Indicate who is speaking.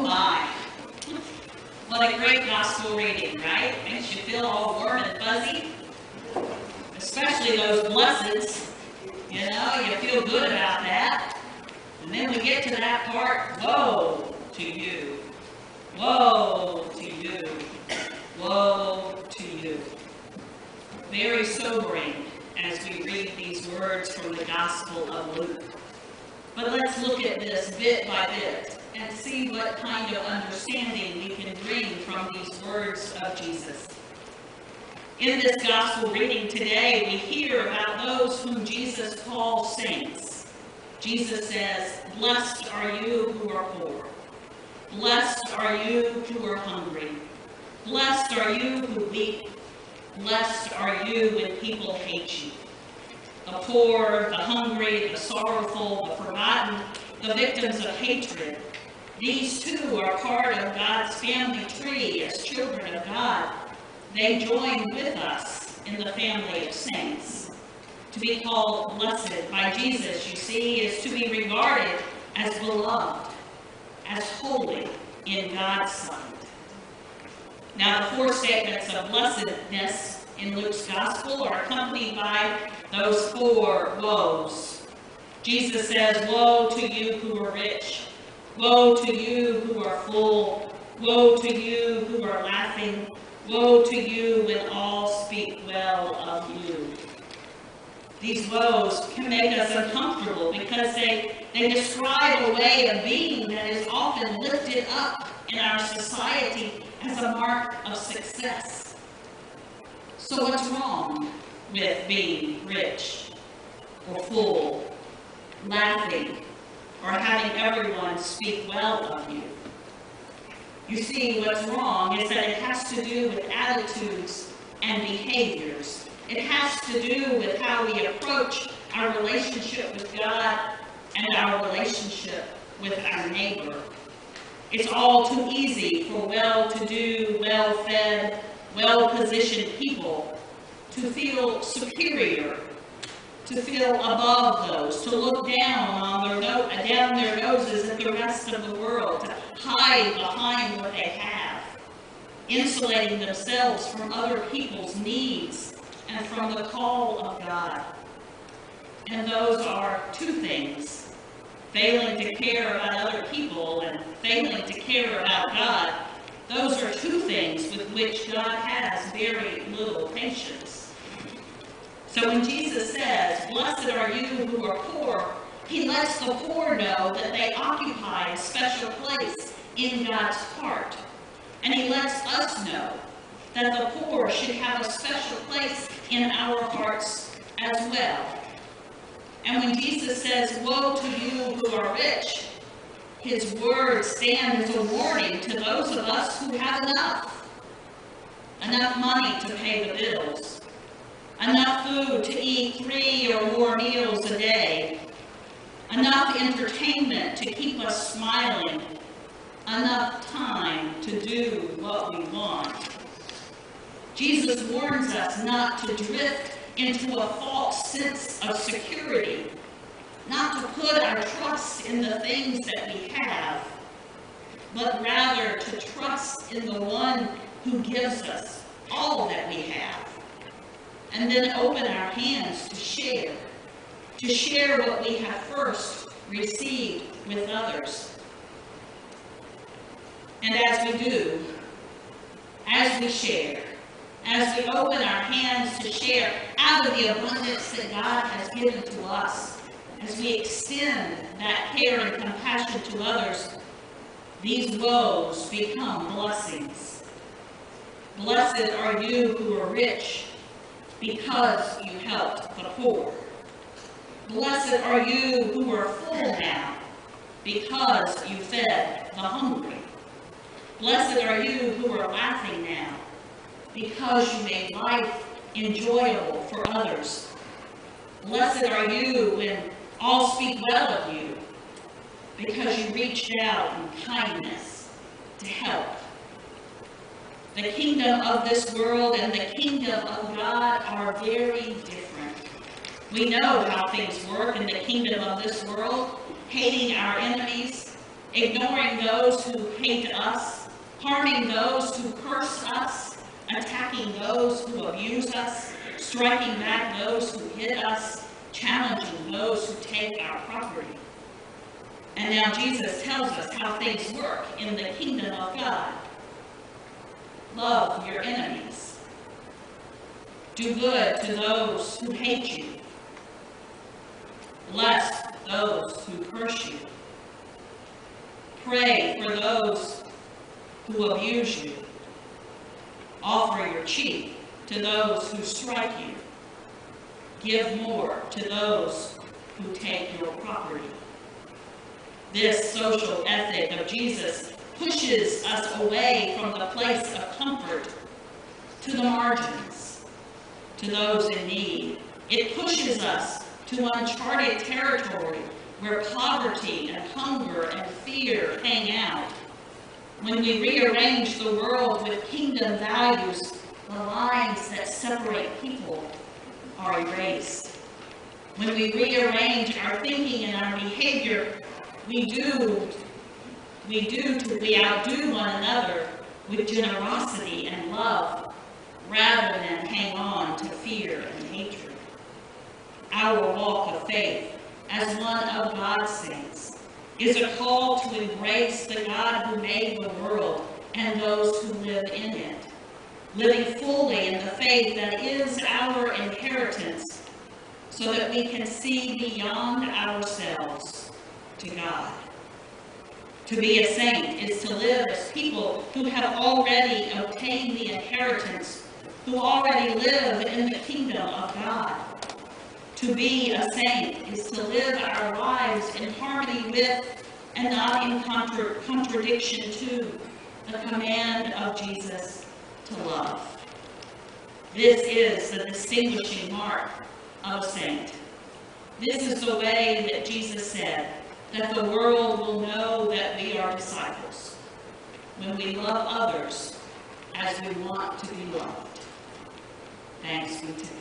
Speaker 1: Oh my. What a great gospel reading, right? Makes you feel all warm and fuzzy. Especially those blesseds. You know, you feel good about that. And then we get to that part, woe to you. Woe to you. Woe to you. Very sobering as we read these words from the Gospel of Luke. But let's look at this bit by bit and see what kind of understanding we can bring from these words of Jesus. In this Gospel reading today, we hear about those whom Jesus calls saints. Jesus says, "Blessed are you who are poor. Blessed are you who are hungry. Blessed are you who weep. Blessed are you when people hate you." The poor, the hungry, the sorrowful, the forgotten, the victims of hatred. These too are part of God's family tree as children of God. They join with us in the family of saints. To be called blessed by Jesus, you see, is to be regarded as beloved, as holy in God's sight. Now, the four statements of blessedness in Luke's Gospel are accompanied by those four woes. Jesus says, "Woe to you who are rich. Woe to you who are full. Woe to you who are laughing. Woe to you when all speak well of you." These woes can make us uncomfortable because they describe a way of being that is often lifted up in our society as a mark of success. So what's wrong with being rich or full, laughing, or having everyone speak well of you? You see, what's wrong is that it has to do with attitudes and behaviors. It has to do with how we approach our relationship with God and our relationship with our neighbor. It's all too easy for well-to-do, well-fed, well-positioned people to feel superior, to feel above those, to look down their noses at the rest of the world, to hide behind what they have, insulating themselves from other people's needs and from the call of God. And those are two things: failing to care about other people and failing to care about God. Those are two things with which God has very little patience. So when Jesus says, "Blessed are you who are poor," he lets the poor know that they occupy a special place in God's heart. And he lets us know that the poor should have a special place in our hearts as well. And when Jesus says, "Woe to you who are rich," his words stand as a warning to those of us who have enough money to pay the bills, enough food to eat 3 or more meals a day, enough entertainment to keep us smiling, enough time to do what we want. Jesus warns us not to drift into a false sense of security, not to put our trust in the things that we have, but rather to trust in the one who gives us all that we have, and then open our hands to share what we have first received with others. And as we do, as we share, as we open our hands to share out of the abundance that God has given to us, as we extend that care and compassion to others, these woes become blessings. Blessed are you who are rich, because you helped the poor. Blessed are you who are full now, because you fed the hungry. Blessed are you who are laughing now, because you made life enjoyable for others. Blessed are you when all speak well of you, because you reached out in kindness to help. The kingdom of this world and the kingdom of God are very different. We know how things work in the kingdom of this world, hating our enemies, ignoring those who hate us, harming those who curse us, attacking those who abuse us, striking back those who hit us, challenging those who take our property. And now Jesus tells us how things work in the kingdom of God. Love your enemies. Do good to those who hate you. Bless those who curse you. Pray for those who abuse you. Offer your cheek to those who strike you. Give more to those who take your property. This social ethic of Jesus pushes us away from the place of comfort to the margins, to those in need. It pushes us to uncharted territory where poverty and hunger and fear hang out. When we rearrange the world with kingdom values, the lines that separate people are erased. When we rearrange our thinking and our behavior, we outdo one another with generosity and love, rather than hang on to fear and hatred. Our walk of faith, as one of God's saints, is a call to embrace the God who made the world and those who live in it, living fully in the faith that is our inheritance, so that we can see beyond ourselves to God. To be a saint is to live as people who have already obtained the inheritance, who already live in the kingdom of God. To be a saint is to live our lives in harmony with and not in contradiction to the command of Jesus to love. This is the distinguishing mark of a saint. This is the way that Jesus said that the world will know that we are disciples, when we love others as we want to be loved. Thanks be to God.